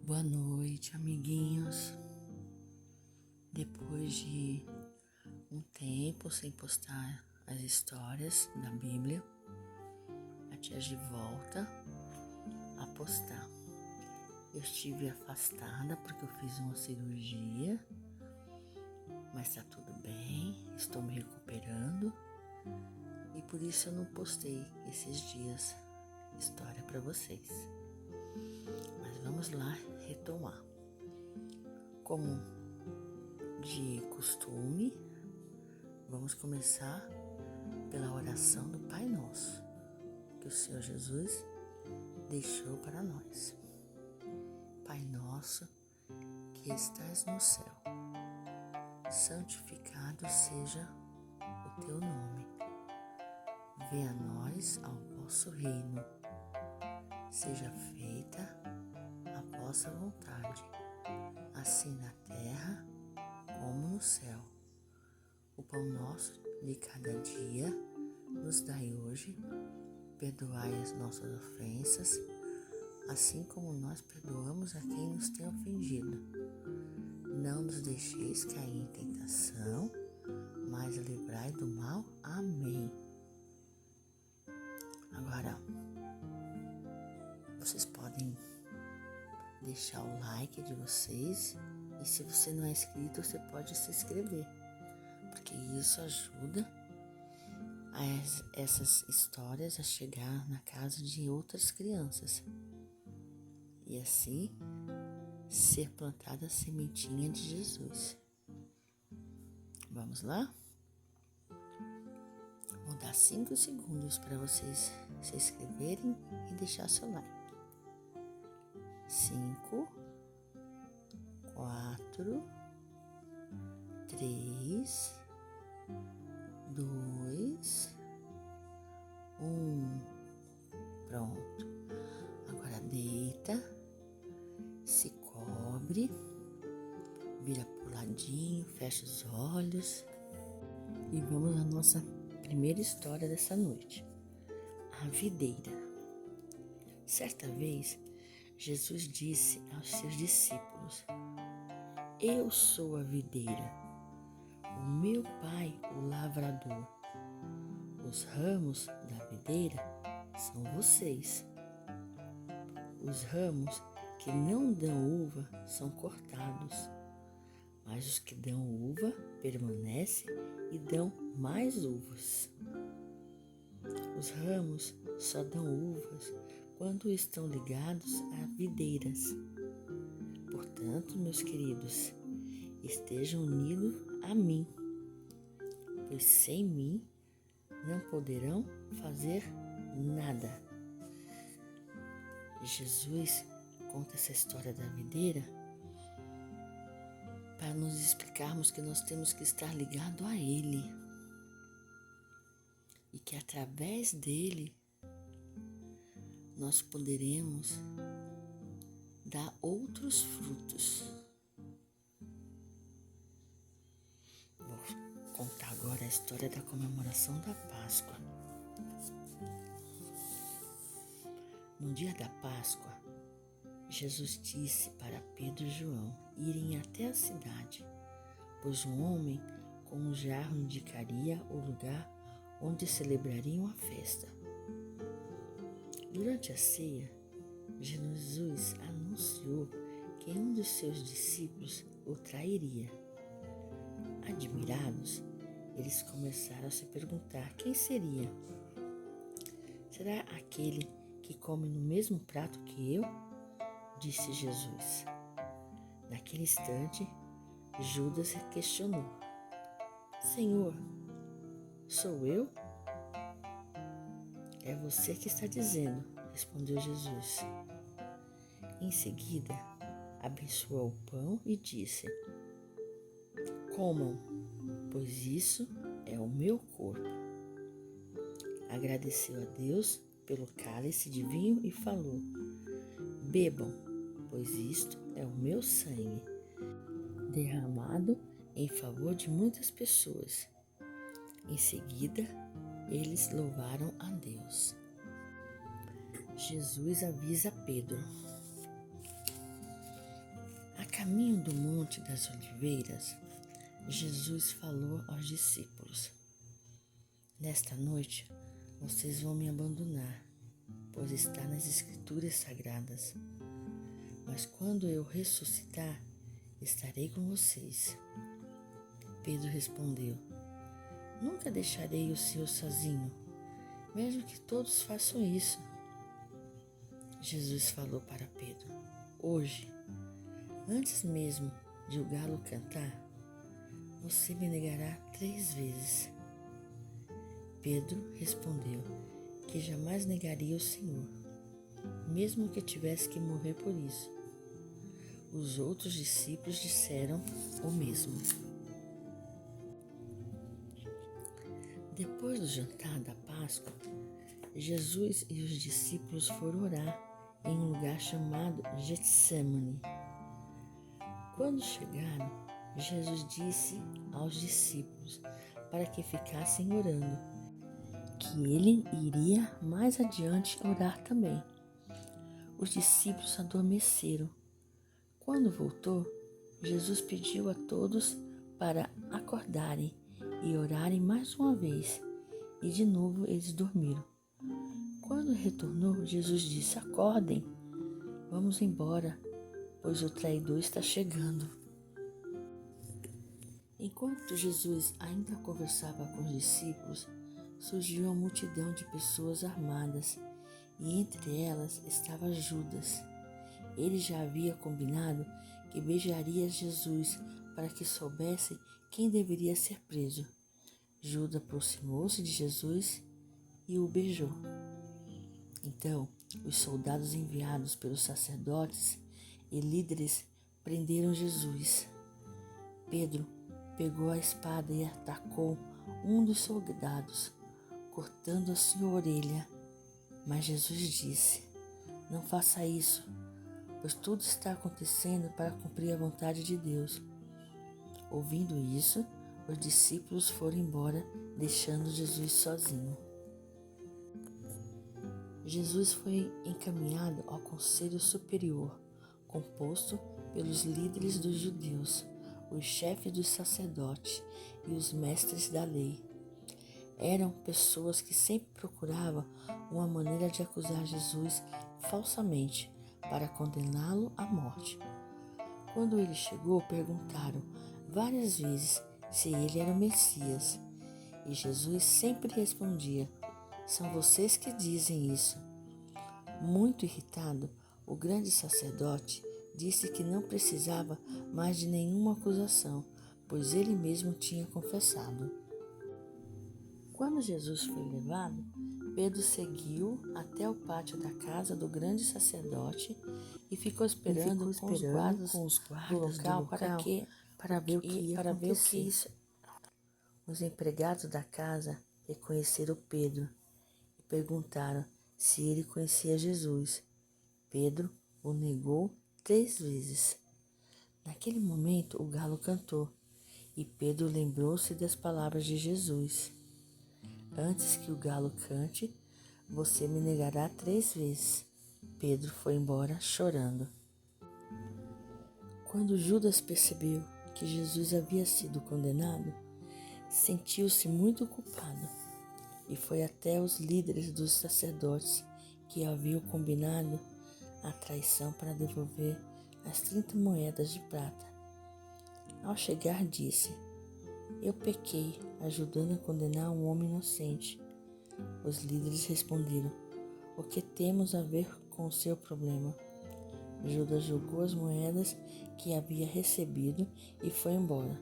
Boa noite, amiguinhos. Depois de um tempo sem postar as histórias da Bíblia, a tia de volta a postar. Eu estive afastada porque eu fiz uma cirurgia, mas tá tudo bem, estou me recuperando e por isso eu não postei esses dias história para vocês. Mas vamos lá retomar. Como de costume, vamos começar pela oração do Pai Nosso, que o Senhor Jesus deixou para nós. Pai nosso, que estás no céu, santificado seja o teu nome. Venha a nós ao vosso reino. Seja feita a vossa vontade, assim na terra como no céu. O pão nosso de cada dia nos dai hoje. Perdoai as nossas ofensas, assim como nós perdoamos a quem nos tem ofendido. Não nos deixeis cair em tentação, mas livrai do mal. Amém. Agora, vocês podem deixar o like de vocês e se você não é inscrito, você pode se inscrever, porque isso ajuda essas histórias a chegar na casa de outras crianças e assim ser plantada a sementinha de Jesus. Vamos lá? Vou dar 5 segundos para vocês se inscreverem e deixar seu like. 5, 4, 3, 2, 1. Pronto. Agora deita, se cobre, vira pro ladinho, fecha os olhos e vamos à nossa primeira história dessa noite. A videira. Certa vez, Jesus disse aos seus discípulos: Eu sou a videira, o meu Pai o lavrador. Os ramos da videira são vocês. Os ramos que não dão uva são cortados, mas os que dão uva permanecem e dão mais uvas. Os ramos só dão uvas quando estão ligados a videiras. Portanto, meus queridos, estejam unidos a mim, pois sem mim não poderão fazer nada. Jesus conta essa história da videira para nos explicarmos que nós temos que estar ligados a Ele e que através dele nós poderemos dar outros frutos. Vou contar agora a história da comemoração da Páscoa. No dia da Páscoa, Jesus disse para Pedro e João irem até a cidade, pois um homem com um jarro indicaria o lugar onde celebrariam a festa. Durante a ceia, Jesus anunciou que um dos seus discípulos o trairia. Admirados, eles começaram a se perguntar quem seria. Será aquele que come no mesmo prato que eu? Disse Jesus. Naquele instante, Judas questionou: Senhor, sou eu? É você que está dizendo, respondeu Jesus. Em seguida, abençoou o pão e disse: Comam, pois isso é o meu corpo. Agradeceu a Deus pelo cálice de vinho e falou: Bebam, pois isto é o meu sangue, derramado em favor de muitas pessoas. Em seguida, eles louvaram a Deus. Jesus avisa Pedro: caminho do Monte das Oliveiras, Jesus falou aos discípulos: Nesta noite vocês vão me abandonar, pois está nas Escrituras Sagradas. Mas quando eu ressuscitar, estarei com vocês. Pedro respondeu: Nunca deixarei o Senhor sozinho, mesmo que todos façam isso. Jesus falou para Pedro: Hoje, antes mesmo de o galo cantar, você me negará 3 vezes. Pedro respondeu que jamais negaria o Senhor, mesmo que tivesse que morrer por isso. Os outros discípulos disseram o mesmo. Depois do jantar da Páscoa, Jesus e os discípulos foram orar em um lugar chamado Getsêmani. Quando chegaram, Jesus disse aos discípulos para que ficassem orando, que ele iria mais adiante orar também. Os discípulos adormeceram. Quando voltou, Jesus pediu a todos para acordarem e orarem mais uma vez, e de novo eles dormiram. Quando retornou, Jesus disse: Acordem, vamos embora, pois o traidor está chegando. Enquanto Jesus ainda conversava com os discípulos, surgiu uma multidão de pessoas armadas, e entre elas estava Judas. Ele já havia combinado que beijaria Jesus para que soubesse quem deveria ser preso. Judas aproximou-se de Jesus e o beijou. Então, os soldados enviados pelos sacerdotes e líderes prenderam Jesus. Pedro pegou a espada e atacou um dos soldados, cortando a sua orelha. Mas Jesus disse: Não faça isso, pois tudo está acontecendo para cumprir a vontade de Deus. Ouvindo isso, os discípulos foram embora, deixando Jesus sozinho. Jesus foi encaminhado ao Conselho Superior, composto pelos líderes dos judeus, os chefes dos sacerdotes e os mestres da lei. Eram pessoas que sempre procuravam uma maneira de acusar Jesus falsamente para condená-lo à morte. Quando ele chegou, perguntaram várias vezes se ele era o Messias, e Jesus sempre respondia: São vocês que dizem isso. Muito irritado, o grande sacerdote disse que não precisava mais de nenhuma acusação, pois ele mesmo tinha confessado. Quando Jesus foi levado, Pedro seguiu até o pátio da casa do grande sacerdote e ficou esperando com os guardas do local para ver o que ia acontecer. Os empregados da casa reconheceram Pedro e perguntaram se ele conhecia Jesus. Pedro o negou 3 vezes. Naquele momento o galo cantou e Pedro lembrou-se das palavras de Jesus: Antes que o galo cante, você me negará 3 vezes. Pedro foi embora chorando. Quando Judas percebeu que Jesus havia sido condenado, sentiu-se muito culpado e foi até os líderes dos sacerdotes que haviam combinado a traição para devolver as 30 moedas de prata. Ao chegar, disse: Eu pequei, ajudando a condenar um homem inocente. Os líderes responderam: O que temos a ver com o seu problema? Judas jogou as moedas que havia recebido e foi embora.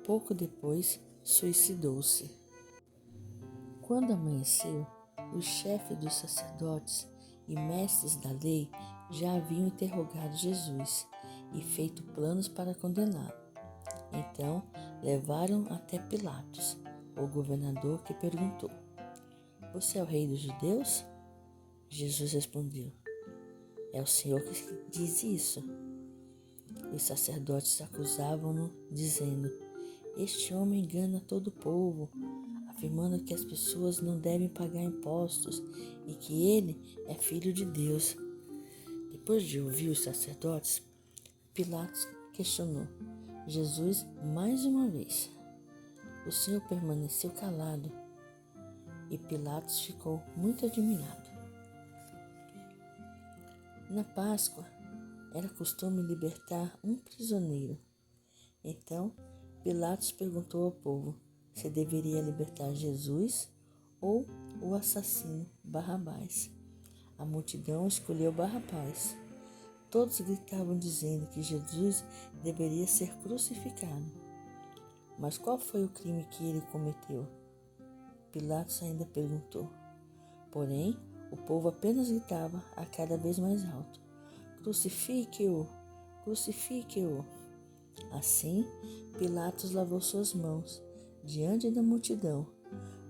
Pouco depois, suicidou-se. Quando amanheceu, os chefes dos sacerdotes e mestres da lei já haviam interrogado Jesus e feito planos para condená-lo. Então, levaram até Pilatos, o governador, que perguntou: Você é o rei dos judeus? Jesus respondeu: É o Senhor que diz isso. Os sacerdotes acusavam-no, dizendo: Este homem engana todo o povo, afirmando que as pessoas não devem pagar impostos e que ele é filho de Deus. Depois de ouvir os sacerdotes, Pilatos questionou Jesus mais uma vez. O Senhor permaneceu calado e Pilatos ficou muito admirado. Na Páscoa, era costume libertar um prisioneiro. Então, Pilatos perguntou ao povo se deveria libertar Jesus ou o assassino Barrabás. A multidão escolheu Barrabás. Todos gritavam dizendo que Jesus deveria ser crucificado. Mas qual foi o crime que ele cometeu? Pilatos ainda perguntou. Porém, o povo apenas gritava a cada vez mais alto: Crucifique-o! Crucifique-o! Assim, Pilatos lavou suas mãos diante da multidão,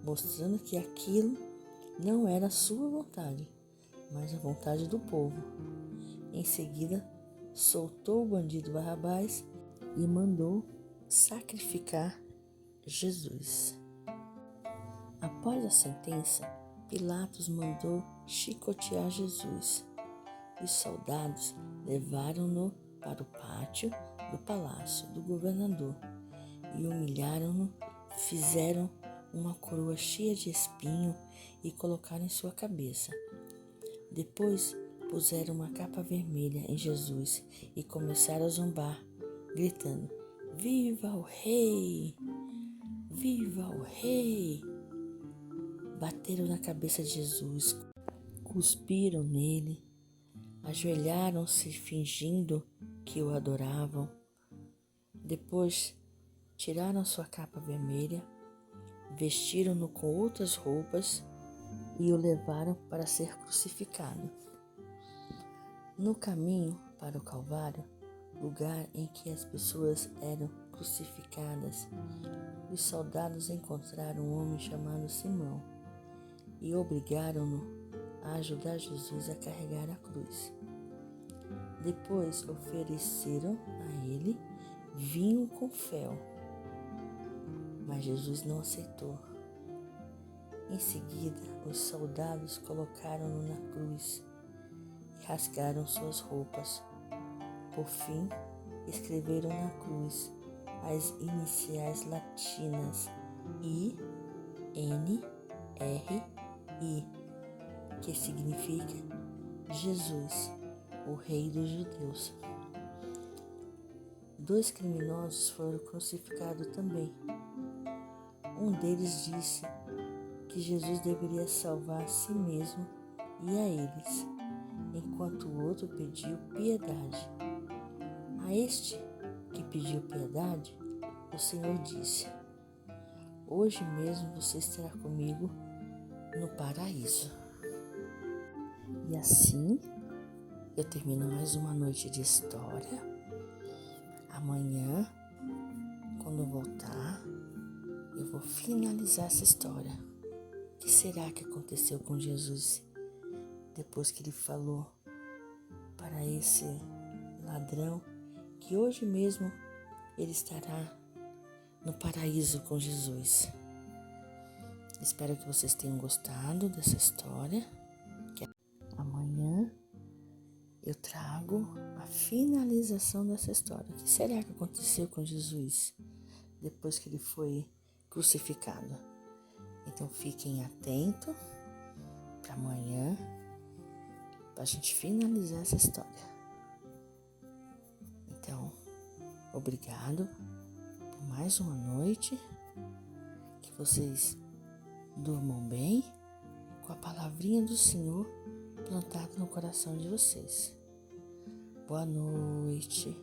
mostrando que aquilo não era a sua vontade, mas a vontade do povo. Em seguida, soltou o bandido Barrabás e mandou sacrificar Jesus. Após a sentença, Pilatos mandou chicotear Jesus. Os soldados levaram-no para o pátio do palácio do governador e humilharam-no, fizeram uma coroa cheia de espinho e colocaram em sua cabeça. Depois puseram uma capa vermelha em Jesus e começaram a zombar, gritando: Viva o rei! Viva o rei! Bateram na cabeça de Jesus, cuspiram nele, ajoelharam-se fingindo que o adoravam. Depois tiraram sua capa vermelha, vestiram-no com outras roupas e o levaram para ser crucificado. No caminho para o Calvário, lugar em que as pessoas eram crucificadas, os soldados encontraram um homem chamado Simão e obrigaram-no a ajudar Jesus a carregar a cruz. Depois ofereceram a ele vinho com fel, mas Jesus não aceitou. Em seguida, os soldados colocaram-no na cruz e rasgaram suas roupas. Por fim, escreveram na cruz as iniciais latinas I, N, R, I, que significa Jesus, o Rei dos Judeus. 2 criminosos foram crucificados também. Um deles disse que Jesus deveria salvar a si mesmo e a eles, enquanto o outro pediu piedade. A este que pediu piedade, o Senhor disse: Hoje mesmo você estará comigo no paraíso. E assim eu termino mais uma noite de história. Amanhã, quando eu voltar, eu vou finalizar essa história. O que será que aconteceu com Jesus depois que ele falou para esse ladrão que hoje mesmo ele estará no paraíso com Jesus? Espero que vocês tenham gostado dessa história. Amanhã eu trago a finalização dessa história. O que será que aconteceu com Jesus depois que ele foi crucificado? Então fiquem atentos para amanhã, para a gente finalizar essa história. Então, obrigado por mais uma noite. Que vocês durmam bem com a palavrinha do Senhor plantada no coração de vocês. Boa noite.